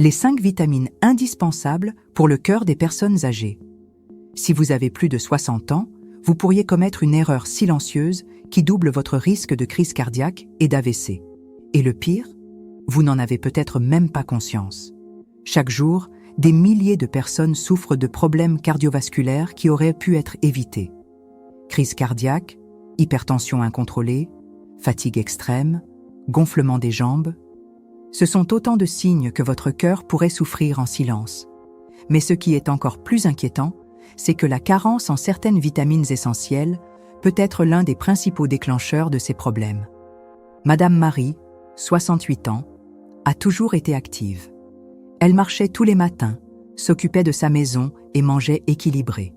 Les 5 vitamines indispensables pour le cœur des personnes âgées. Si vous avez plus de 60 ans, vous pourriez commettre une erreur silencieuse qui double votre risque de crise cardiaque et d'AVC. Et le pire, vous n'en avez peut-être même pas conscience. Chaque jour, des milliers de personnes souffrent de problèmes cardiovasculaires qui auraient pu être évités. Crise cardiaque, hypertension incontrôlée, fatigue extrême, gonflement des jambes. Ce sont autant de signes que votre cœur pourrait souffrir en silence. Mais ce qui est encore plus inquiétant, c'est que la carence en certaines vitamines essentielles peut être l'un des principaux déclencheurs de ces problèmes. Madame Marie, 68 ans, a toujours été active. Elle marchait tous les matins, s'occupait de sa maison et mangeait équilibré.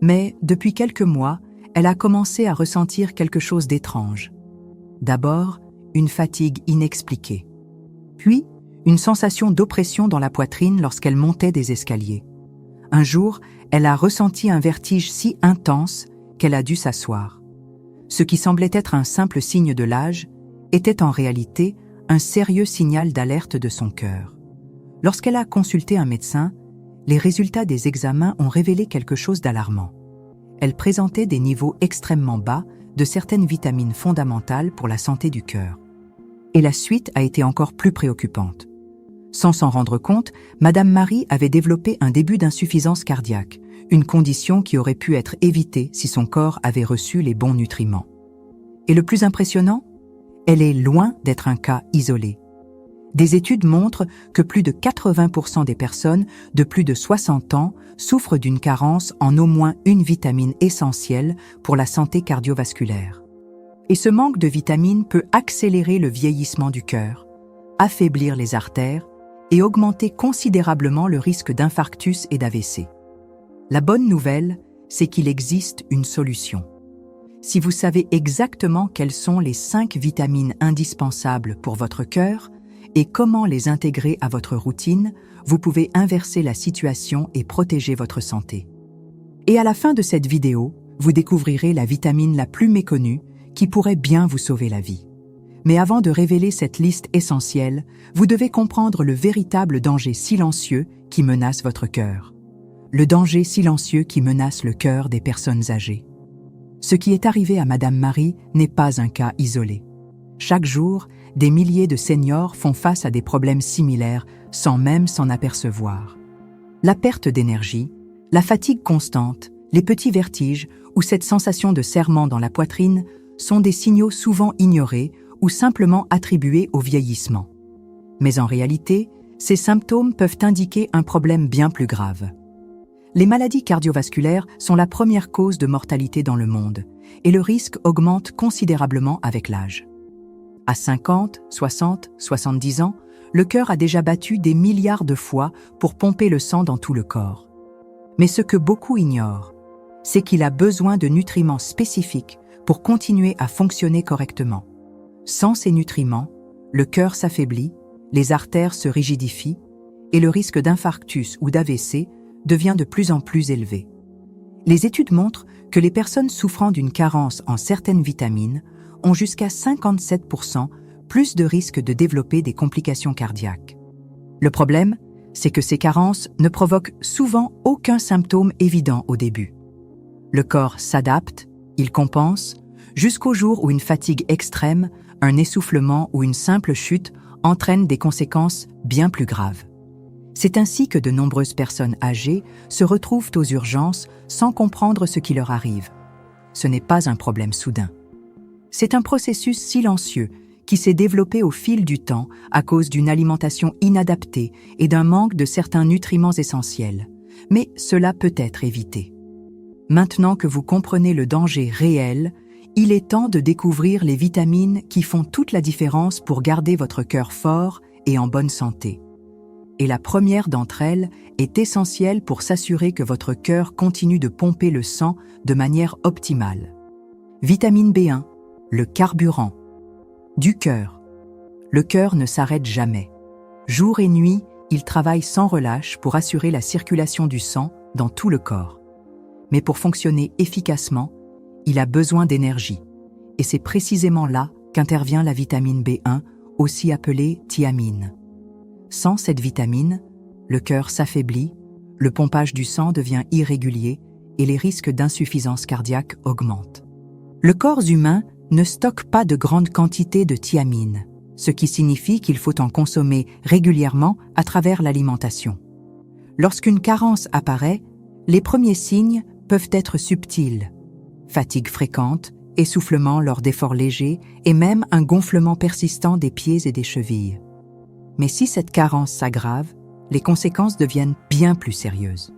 Mais depuis quelques mois, elle a commencé à ressentir quelque chose d'étrange. D'abord, une fatigue inexpliquée. Puis, une sensation d'oppression dans la poitrine lorsqu'elle montait des escaliers. Un jour, elle a ressenti un vertige si intense qu'elle a dû s'asseoir. Ce qui semblait être un simple signe de l'âge était en réalité un sérieux signal d'alerte de son cœur. Lorsqu'elle a consulté un médecin, les résultats des examens ont révélé quelque chose d'alarmant. Elle présentait des niveaux extrêmement bas de certaines vitamines fondamentales pour la santé du cœur. Et la suite a été encore plus préoccupante. Sans s'en rendre compte, Madame Marie avait développé un début d'insuffisance cardiaque, une condition qui aurait pu être évitée si son corps avait reçu les bons nutriments. Et le plus impressionnant, elle est loin d'être un cas isolé. Des études montrent que plus de 80% des personnes de plus de 60 ans souffrent d'une carence en au moins une vitamine essentielle pour la santé cardiovasculaire. Et ce manque de vitamines peut accélérer le vieillissement du cœur, affaiblir les artères et augmenter considérablement le risque d'infarctus et d'AVC. La bonne nouvelle, c'est qu'il existe une solution. Si vous savez exactement quelles sont les 5 vitamines indispensables pour votre cœur et comment les intégrer à votre routine, vous pouvez inverser la situation et protéger votre santé. Et à la fin de cette vidéo, vous découvrirez la vitamine la plus méconnue qui pourrait bien vous sauver la vie. Mais avant de révéler cette liste essentielle, vous devez comprendre le véritable danger silencieux qui menace votre cœur. Le danger silencieux qui menace le cœur des personnes âgées. Ce qui est arrivé à Madame Marie n'est pas un cas isolé. Chaque jour, des milliers de seniors font face à des problèmes similaires sans même s'en apercevoir. La perte d'énergie, la fatigue constante, les petits vertiges ou cette sensation de serrement dans la poitrine sont des signaux souvent ignorés ou simplement attribués au vieillissement. Mais en réalité, ces symptômes peuvent indiquer un problème bien plus grave. Les maladies cardiovasculaires sont la première cause de mortalité dans le monde, et le risque augmente considérablement avec l'âge. À 50, 60, 70 ans, le cœur a déjà battu des milliards de fois pour pomper le sang dans tout le corps. Mais ce que beaucoup ignorent, c'est qu'il a besoin de nutriments spécifiques pour continuer à fonctionner correctement. Sans ces nutriments, le cœur s'affaiblit, les artères se rigidifient et le risque d'infarctus ou d'AVC devient de plus en plus élevé. Les études montrent que les personnes souffrant d'une carence en certaines vitamines ont jusqu'à 57% plus de risque de développer des complications cardiaques. Le problème, c'est que ces carences ne provoquent souvent aucun symptôme évident au début. Le corps s'adapte, il compense, jusqu'au jour où une fatigue extrême, un essoufflement ou une simple chute entraînent des conséquences bien plus graves. C'est ainsi que de nombreuses personnes âgées se retrouvent aux urgences sans comprendre ce qui leur arrive. Ce n'est pas un problème soudain. C'est un processus silencieux qui s'est développé au fil du temps à cause d'une alimentation inadaptée et d'un manque de certains nutriments essentiels. Mais cela peut être évité. Maintenant que vous comprenez le danger réel, il est temps de découvrir les vitamines qui font toute la différence pour garder votre cœur fort et en bonne santé. Et la première d'entre elles est essentielle pour s'assurer que votre cœur continue de pomper le sang de manière optimale. Vitamine B1, le carburant. Du cœur. Le cœur ne s'arrête jamais. Jour et nuit, il travaille sans relâche pour assurer la circulation du sang dans tout le corps. Mais pour fonctionner efficacement, il a besoin d'énergie. Et c'est précisément là qu'intervient la vitamine B1, aussi appelée thiamine. Sans cette vitamine, le cœur s'affaiblit, le pompage du sang devient irrégulier et les risques d'insuffisance cardiaque augmentent. Le corps humain ne stocke pas de grandes quantités de thiamine, ce qui signifie qu'il faut en consommer régulièrement à travers l'alimentation. Lorsqu'une carence apparaît, les premiers signes peuvent être subtils. Fatigue fréquente, essoufflement lors d'efforts légers et même un gonflement persistant des pieds et des chevilles. Mais si cette carence s'aggrave, les conséquences deviennent bien plus sérieuses.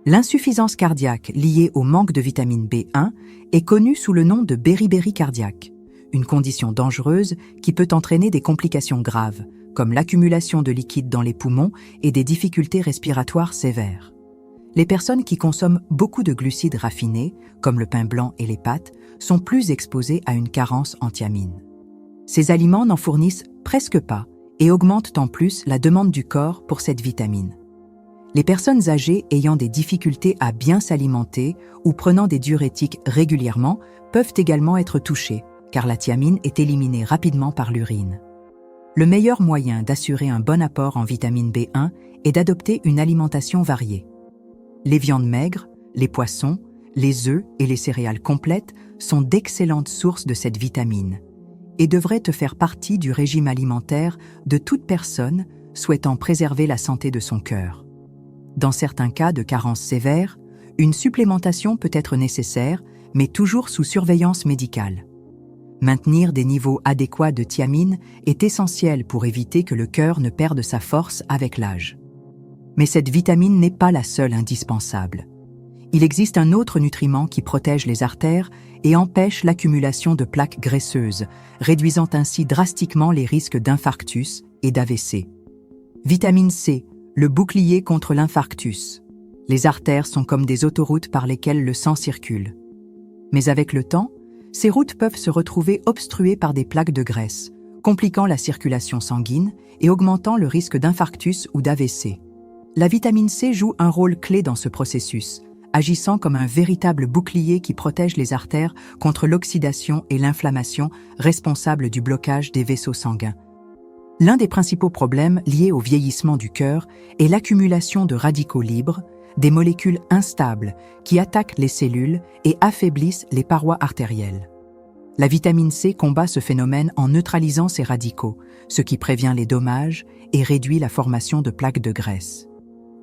L'insuffisance cardiaque liée au manque de vitamine B1 est connue sous le nom de beriberi cardiaque, une condition dangereuse qui peut entraîner des complications graves, comme l'accumulation de liquide dans les poumons et des difficultés respiratoires sévères. Les personnes qui consomment beaucoup de glucides raffinés, comme le pain blanc et les pâtes, sont plus exposées à une carence en thiamine. Ces aliments n'en fournissent presque pas et augmentent en plus la demande du corps pour cette vitamine. Les personnes âgées ayant des difficultés à bien s'alimenter ou prenant des diurétiques régulièrement peuvent également être touchées, car la thiamine est éliminée rapidement par l'urine. Le meilleur moyen d'assurer un bon apport en vitamine B1 est d'adopter une alimentation variée. Les viandes maigres, les poissons, les œufs et les céréales complètes sont d'excellentes sources de cette vitamine et devraient te faire partie du régime alimentaire de toute personne souhaitant préserver la santé de son cœur. Dans certains cas de carence sévère, une supplémentation peut être nécessaire, mais toujours sous surveillance médicale. Maintenir des niveaux adéquats de thiamine est essentiel pour éviter que le cœur ne perde sa force avec l'âge. Mais cette vitamine n'est pas la seule indispensable. Il existe un autre nutriment qui protège les artères et empêche l'accumulation de plaques graisseuses, réduisant ainsi drastiquement les risques d'infarctus et d'AVC. Vitamine C, le bouclier contre l'infarctus. Les artères sont comme des autoroutes par lesquelles le sang circule. Mais avec le temps, ces routes peuvent se retrouver obstruées par des plaques de graisse, compliquant la circulation sanguine et augmentant le risque d'infarctus ou d'AVC. La vitamine C joue un rôle clé dans ce processus, agissant comme un véritable bouclier qui protège les artères contre l'oxydation et l'inflammation responsables du blocage des vaisseaux sanguins. L'un des principaux problèmes liés au vieillissement du cœur est l'accumulation de radicaux libres, des molécules instables qui attaquent les cellules et affaiblissent les parois artérielles. La vitamine C combat ce phénomène en neutralisant ces radicaux, ce qui prévient les dommages et réduit la formation de plaques de graisse.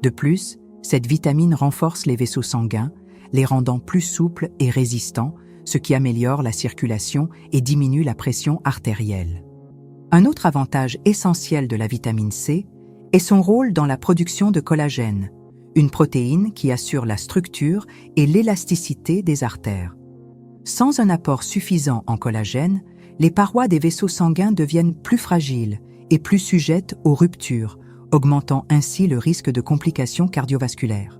De plus, cette vitamine renforce les vaisseaux sanguins, les rendant plus souples et résistants, ce qui améliore la circulation et diminue la pression artérielle. Un autre avantage essentiel de la vitamine C est son rôle dans la production de collagène, une protéine qui assure la structure et l'élasticité des artères. Sans un apport suffisant en collagène, les parois des vaisseaux sanguins deviennent plus fragiles et plus sujettes aux ruptures, augmentant ainsi le risque de complications cardiovasculaires.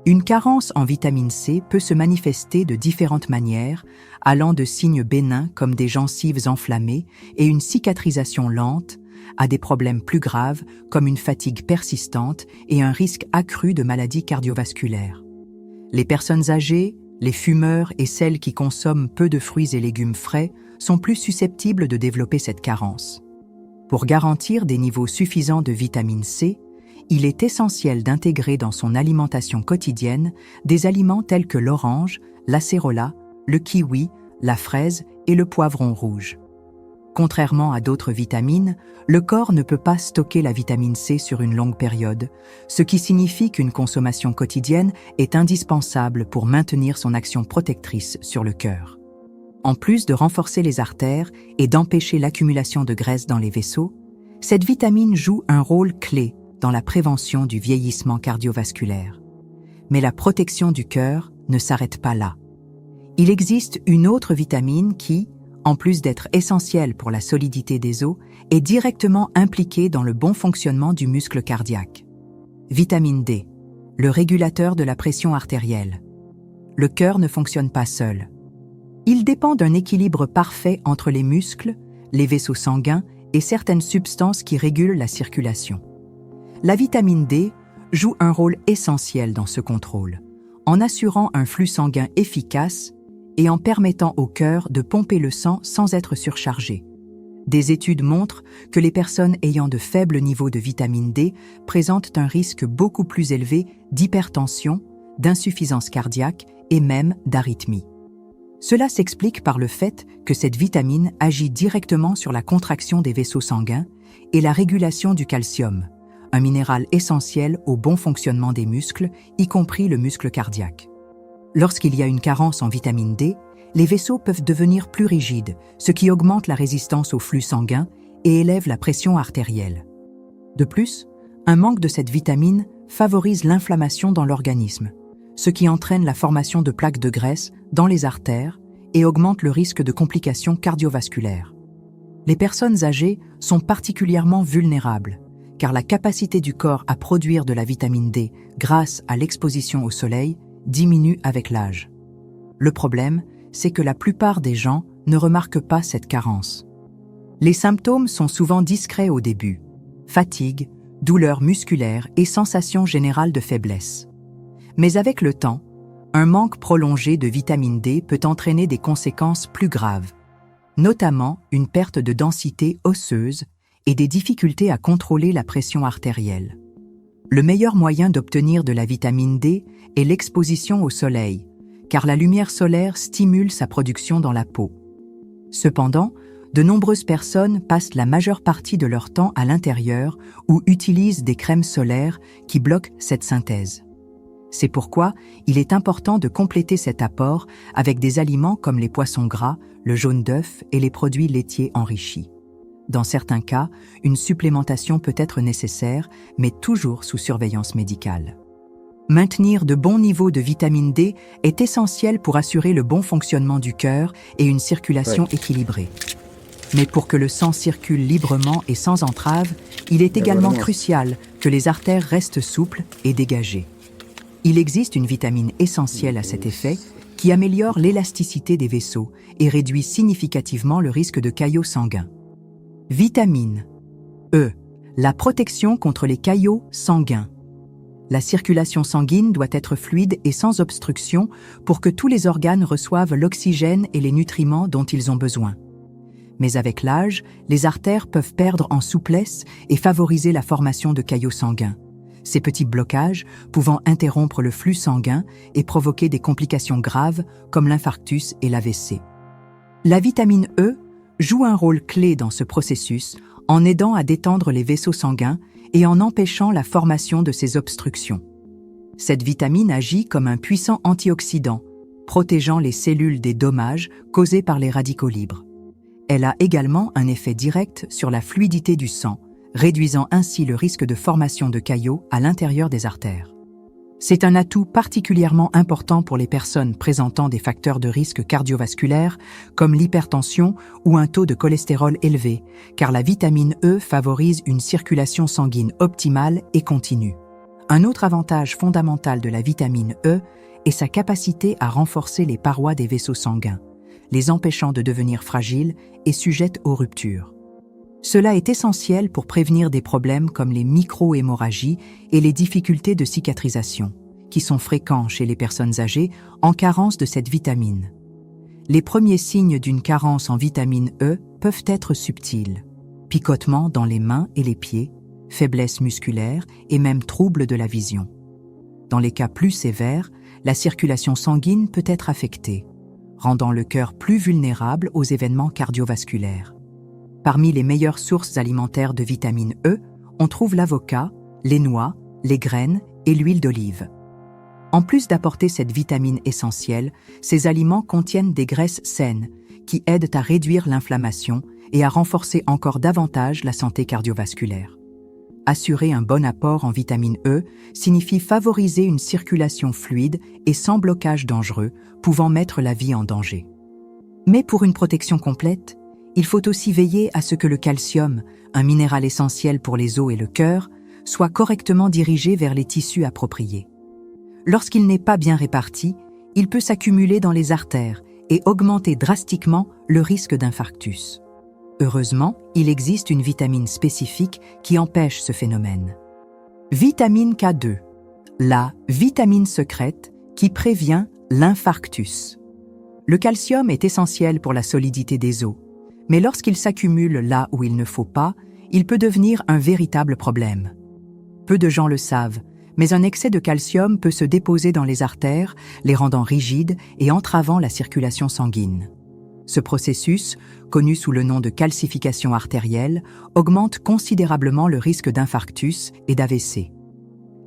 Une carence en vitamine C peut se manifester de différentes manières, allant de signes bénins comme des gencives enflammées et une cicatrisation lente, à des problèmes plus graves comme une fatigue persistante et un risque accru de maladies cardiovasculaires. Les personnes âgées, les fumeurs et celles qui consomment peu de fruits et légumes frais sont plus susceptibles de développer cette carence. Pour garantir des niveaux suffisants de vitamine C, il est essentiel d'intégrer dans son alimentation quotidienne des aliments tels que l'orange, l'acérola, le kiwi, la fraise et le poivron rouge. Contrairement à d'autres vitamines, le corps ne peut pas stocker la vitamine C sur une longue période, ce qui signifie qu'une consommation quotidienne est indispensable pour maintenir son action protectrice sur le cœur. En plus de renforcer les artères et d'empêcher l'accumulation de graisse dans les vaisseaux, cette vitamine joue un rôle clé dans la prévention du vieillissement cardiovasculaire. Mais la protection du cœur ne s'arrête pas là. Il existe une autre vitamine qui, en plus d'être essentielle pour la solidité des os, est directement impliquée dans le bon fonctionnement du muscle cardiaque. Vitamine D, le régulateur de la pression artérielle. Le cœur ne fonctionne pas seul. Il dépend d'un équilibre parfait entre les muscles, les vaisseaux sanguins et certaines substances qui régulent la circulation. La vitamine D joue un rôle essentiel dans ce contrôle, en assurant un flux sanguin efficace et en permettant au cœur de pomper le sang sans être surchargé. Des études montrent que les personnes ayant de faibles niveaux de vitamine D présentent un risque beaucoup plus élevé d'hypertension, d'insuffisance cardiaque et même d'arythmie. Cela s'explique par le fait que cette vitamine agit directement sur la contraction des vaisseaux sanguins et la régulation du calcium, un minéral essentiel au bon fonctionnement des muscles, y compris le muscle cardiaque. Lorsqu'il y a une carence en vitamine D, les vaisseaux peuvent devenir plus rigides, ce qui augmente la résistance au flux sanguin et élève la pression artérielle. De plus, un manque de cette vitamine favorise l'inflammation dans l'organisme, ce qui entraîne la formation de plaques de graisse dans les artères et augmente le risque de complications cardiovasculaires. Les personnes âgées sont particulièrement vulnérables, car la capacité du corps à produire de la vitamine D grâce à l'exposition au soleil diminue avec l'âge. Le problème, c'est que la plupart des gens ne remarquent pas cette carence. Les symptômes sont souvent discrets au début: fatigue, douleurs musculaires et sensation générale de faiblesse. Mais avec le temps, un manque prolongé de vitamine D peut entraîner des conséquences plus graves, notamment une perte de densité osseuse et des difficultés à contrôler la pression artérielle. Le meilleur moyen d'obtenir de la vitamine D est l'exposition au soleil, car la lumière solaire stimule sa production dans la peau. Cependant, de nombreuses personnes passent la majeure partie de leur temps à l'intérieur ou utilisent des crèmes solaires qui bloquent cette synthèse. C'est pourquoi il est important de compléter cet apport avec des aliments comme les poissons gras, le jaune d'œuf et les produits laitiers enrichis. Dans certains cas, une supplémentation peut être nécessaire, mais toujours sous surveillance médicale. Maintenir de bons niveaux de vitamine D est essentiel pour assurer le bon fonctionnement du cœur et une circulation équilibrée. Mais pour que le sang circule librement et sans entrave, il est également crucial que les artères restent souples et dégagées. Il existe une vitamine essentielle à cet effet qui améliore l'élasticité des vaisseaux et réduit significativement le risque de caillots sanguins. Vitamine E, la protection contre les caillots sanguins. La circulation sanguine doit être fluide et sans obstruction pour que tous les organes reçoivent l'oxygène et les nutriments dont ils ont besoin. Mais avec l'âge, les artères peuvent perdre en souplesse et favoriser la formation de caillots sanguins. Ces petits blocages pouvant interrompre le flux sanguin et provoquer des complications graves comme l'infarctus et l'AVC. La vitamine E joue un rôle clé dans ce processus en aidant à détendre les vaisseaux sanguins et en empêchant la formation de ces obstructions. Cette vitamine agit comme un puissant antioxydant, protégeant les cellules des dommages causés par les radicaux libres. Elle a également un effet direct sur la fluidité du sang, réduisant ainsi le risque de formation de caillots à l'intérieur des artères. C'est un atout particulièrement important pour les personnes présentant des facteurs de risque cardiovasculaires comme l'hypertension ou un taux de cholestérol élevé, car la vitamine E favorise une circulation sanguine optimale et continue. Un autre avantage fondamental de la vitamine E est sa capacité à renforcer les parois des vaisseaux sanguins, les empêchant de devenir fragiles et sujettes aux ruptures. Cela est essentiel pour prévenir des problèmes comme les micro-hémorragies et les difficultés de cicatrisation, qui sont fréquents chez les personnes âgées en carence de cette vitamine. Les premiers signes d'une carence en vitamine E peuvent être subtils: picotements dans les mains et les pieds, faiblesse musculaire et même troubles de la vision. Dans les cas plus sévères, la circulation sanguine peut être affectée, rendant le cœur plus vulnérable aux événements cardiovasculaires. Parmi les meilleures sources alimentaires de vitamine E, on trouve l'avocat, les noix, les graines et l'huile d'olive. En plus d'apporter cette vitamine essentielle, ces aliments contiennent des graisses saines qui aident à réduire l'inflammation et à renforcer encore davantage la santé cardiovasculaire. Assurer un bon apport en vitamine E signifie favoriser une circulation fluide et sans blocage dangereux, pouvant mettre la vie en danger. Mais pour une protection complète, il faut aussi veiller à ce que le calcium, un minéral essentiel pour les os et le cœur, soit correctement dirigé vers les tissus appropriés. Lorsqu'il n'est pas bien réparti, il peut s'accumuler dans les artères et augmenter drastiquement le risque d'infarctus. Heureusement, il existe une vitamine spécifique qui empêche ce phénomène. Vitamine K2, la vitamine secrète qui prévient l'infarctus. Le calcium est essentiel pour la solidité des os, Mais lorsqu'il s'accumule là où il ne faut pas, il peut devenir un véritable problème. Peu de gens le savent, mais un excès de calcium peut se déposer dans les artères, les rendant rigides et entravant la circulation sanguine. Ce processus, connu sous le nom de calcification artérielle, augmente considérablement le risque d'infarctus et d'AVC.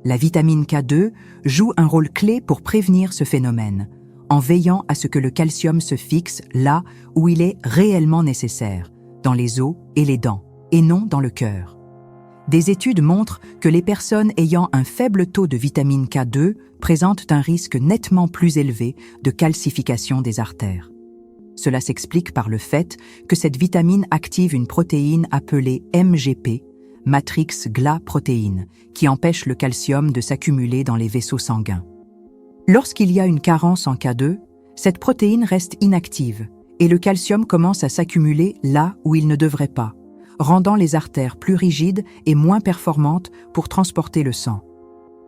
La vitamine K2 joue un rôle clé pour prévenir ce phénomène, en veillant à ce que le calcium se fixe là où il est réellement nécessaire, dans les os et les dents, et non dans le cœur. Des études montrent que les personnes ayant un faible taux de vitamine K2 présentent un risque nettement plus élevé de calcification des artères. Cela s'explique par le fait que cette vitamine active une protéine appelée MGP, matrix GLA-protéine, qui empêche le calcium de s'accumuler dans les vaisseaux sanguins. Lorsqu'il y a une carence en K2, cette protéine reste inactive et le calcium commence à s'accumuler là où il ne devrait pas, rendant les artères plus rigides et moins performantes pour transporter le sang.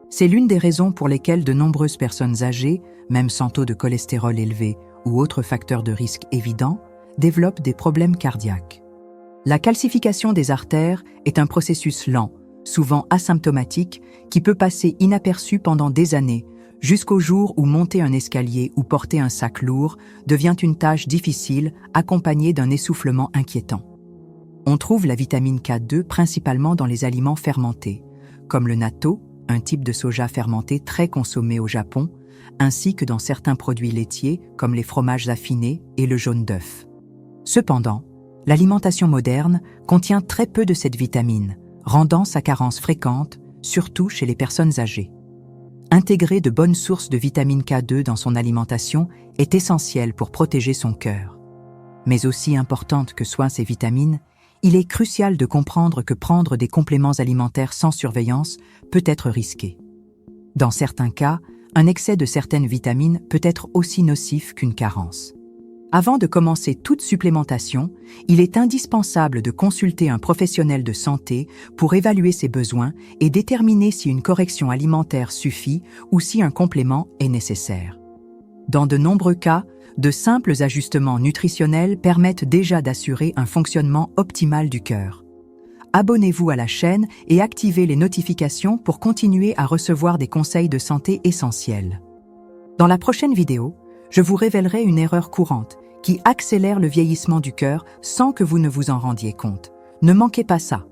C'est l'une des raisons pour lesquelles de nombreuses personnes âgées, même sans taux de cholestérol élevé ou autres facteurs de risque évidents, développent des problèmes cardiaques. La calcification des artères est un processus lent, souvent asymptomatique, qui peut passer inaperçu pendant des années, jusqu'au jour où monter un escalier ou porter un sac lourd devient une tâche difficile accompagnée d'un essoufflement inquiétant. On trouve la vitamine K2 principalement dans les aliments fermentés, comme le natto, un type de soja fermenté très consommé au Japon, ainsi que dans certains produits laitiers comme les fromages affinés et le jaune d'œuf. Cependant, l'alimentation moderne contient très peu de cette vitamine, rendant sa carence fréquente, surtout chez les personnes âgées. Intégrer de bonnes sources de vitamine K2 dans son alimentation est essentiel pour protéger son cœur. Mais aussi importante que soient ces vitamines, il est crucial de comprendre que prendre des compléments alimentaires sans surveillance peut être risqué. Dans certains cas, un excès de certaines vitamines peut être aussi nocif qu'une carence. Avant de commencer toute supplémentation, il est indispensable de consulter un professionnel de santé pour évaluer ses besoins et déterminer si une correction alimentaire suffit ou si un complément est nécessaire. Dans de nombreux cas, de simples ajustements nutritionnels permettent déjà d'assurer un fonctionnement optimal du cœur. Abonnez-vous à la chaîne et activez les notifications pour continuer à recevoir des conseils de santé essentiels. Dans la prochaine vidéo, je vous révélerai une erreur courante qui accélère le vieillissement du cœur sans que vous ne vous en rendiez compte. Ne manquez pas ça.